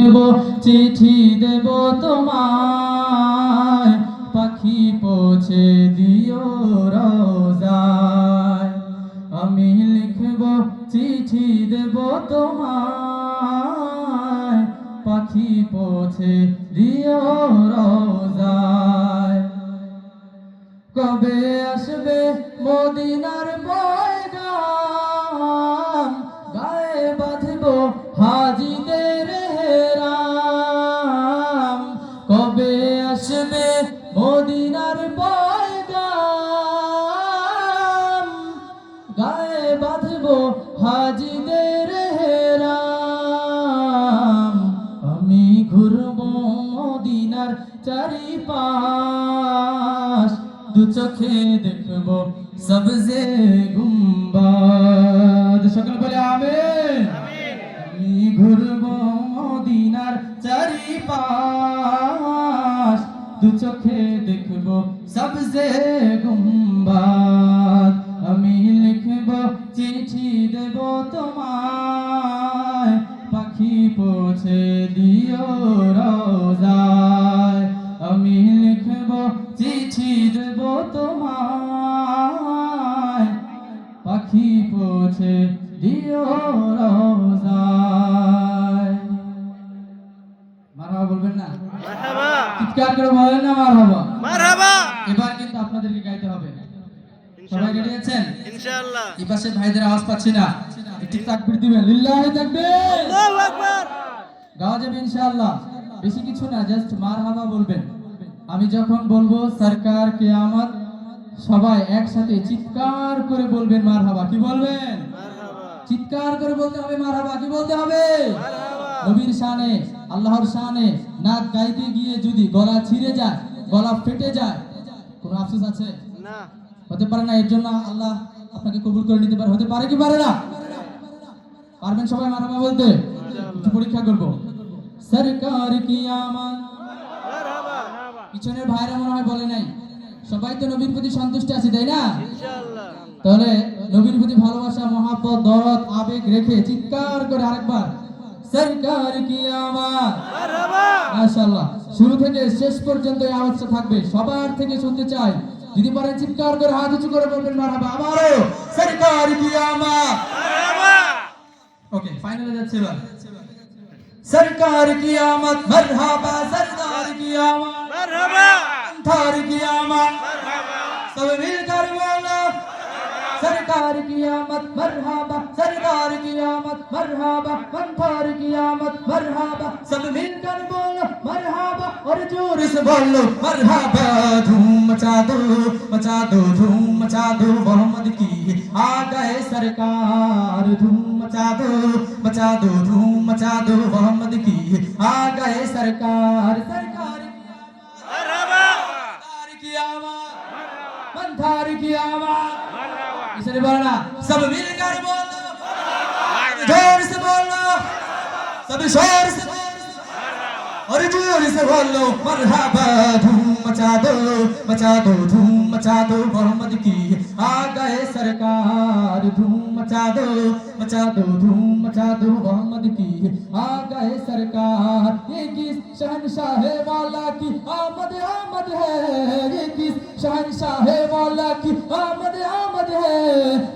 লিখব চিঠি দেব তোমায়, পাখি পৌঁছে দিও রোজায়। আমি লিখব চিঠি দেব তোমায়, পাখি পৌঁছে দিও রোজায়। কবে আসবে মদিনার পয়গাম, গায়ে বাঁধব হাজিদের হেরাম। কবে আসবে মদিনার পয়গাম, গায়ে বাঁধব হাজিদের হেরাম। আমি ঘুরব মদিনার চারিপাশ, দু চোখে দেখব সবজে গুম্বাদ। সকলে বলে আমিন। আমি ঘুরব মদিনার চারিপাশ, দু চোখে দেখব সবজে গুম্বাদ। আমি লিখব চিঠি দেব তোমায়, পাখি পৌঁছে দিও রোজায়। আমি লিখব চিঠি দেব তোমায়, পাখি পৌঁছে দিও রোজায়। মারহাবা বলবেন না? মারহাবা, চিৎকার করে বলেন না মারহাবা? মারহাবা। এবার কিন্তু আপনাদেরকে গাইতে হবে। সবাই রেডি আছেন? ইনশাআল্লাহ। এই পাশে ভাইদের আওয়াজ পাচ্ছি না, একটু তাকবীর দিবেন। লিল্লাহি তাকবীর। আল্লাহু আকবার। গাওয়া যাবে ইনশাআল্লাহ। বেশি কিছু না, জাস্ট মারহাবা বলবেন। আমি যখন বলবো সরকার কিয়ামত, সবাই একসাথে চিৎকার করে বলবেন মারহাবা। কি বলবেন? মারহাবা, চিৎকার করে বলতে হবে মারহাবা। কি বলতে হবে? মারহাবা। নবীর শানে, আল্লাহর শানে নাচ গাইতে গিয়ে যদি গলা ছিঁড়ে যায়, গলা ফেটে যায়, কোনো আফসোস আছে? না, হতে পারে না। এর জন্য আল্লাহ আপনাকে কবুল করে নিতে পারে। হতে পারে কি পারে না? পারবেন সবাই মারহাবা বলতে? একটু পরীক্ষা করব। সরকার কিয়ামত। মারহাবা, পিছনের ভাইরা মনে হয় বলে নাই। সবাই তো নবীর প্রতি সন্তুষ্ট আছে, তাই না? ইনশাআল্লাহ। তাহলে নবীর প্রতি ভালোবাসা, মহাব্বত, দরদ, আবেগ রেখে চিৎকার করে আরেকবার সরকার কিয়ামত। মারহাবা, মাশাআল্লাহ। শুরু থেকে শেষ পর্যন্ত এই আওয়াজটা থাকবে, সবার থেকে শুনতে চাই। যদি পারেন চিৎকার করে হাত উঁচু করে বলবেন মারহাবা। আমারও সরকার কিয়ামত। মারহাবা। ওকে, ফাইনালে যাচ্ছে এবার। সরকার কিয়ামত মারহাবা, সরকার কিয়ামত মারহাবা, সরকার কিয়ামত। মারহাবা। सब मिलकर बोलो सरकार की आमद मरहबा, सरकार की आमद मरहबा, सरकार की आमद मरहबा। सब मिलकर बोलो मरहबा और जोर से बोलो मरहबा। धूम मचा दो धूम मचा दो, मोहम्मद की आ गए सरकार। धूम मचा दो धूम मचा दो, मोहम्मद की आ गए सरकार। सरकार मारहाबा, की आमद, मंथार की आवाज। इसने बोलना सब मिलकर बोलो, जोर से बोलो, सब शोर से बोलो और जोर से बोलो मरहबा। धूम मचा दो धूम मचा दो, मोहम्मद की आ गए सरकार। धूम मचा दो धूम मचा दो, मोहम्मद की आ गए सरकार। ये किस शहंशाह वाला की आमद आमद है, ये किस शहंशाह वाला की आमद आमद है,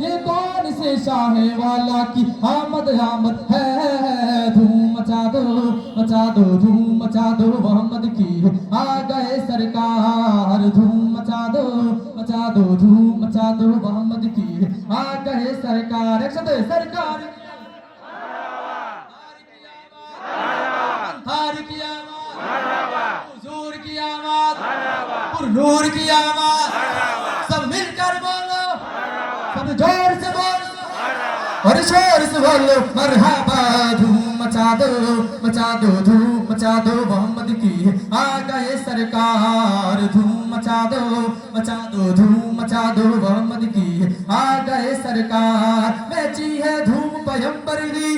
ये कौन से शाह वाला की आमद आमद है। धूम मचा दो धूम मचा दो, मोहम्मद की आ गए सरकार। धूम मचा दो धूम मचा दो, मोहम्मद की आ गए सरकार। एक साथ सरकार की आवाज, हुजूर की आवाज, नूर की आवाज। सब मिलकर बोलो, सब जोर से बोलो और शोर से बोलो मरहबा। धूम मचा दो धूम मचा दो, मोहम्मद की आ गए सरकार। धूम मचा दो धूम मचा दो, मोहम्मद की आ गए सरकार। मैची है धूम पैगंबर दी,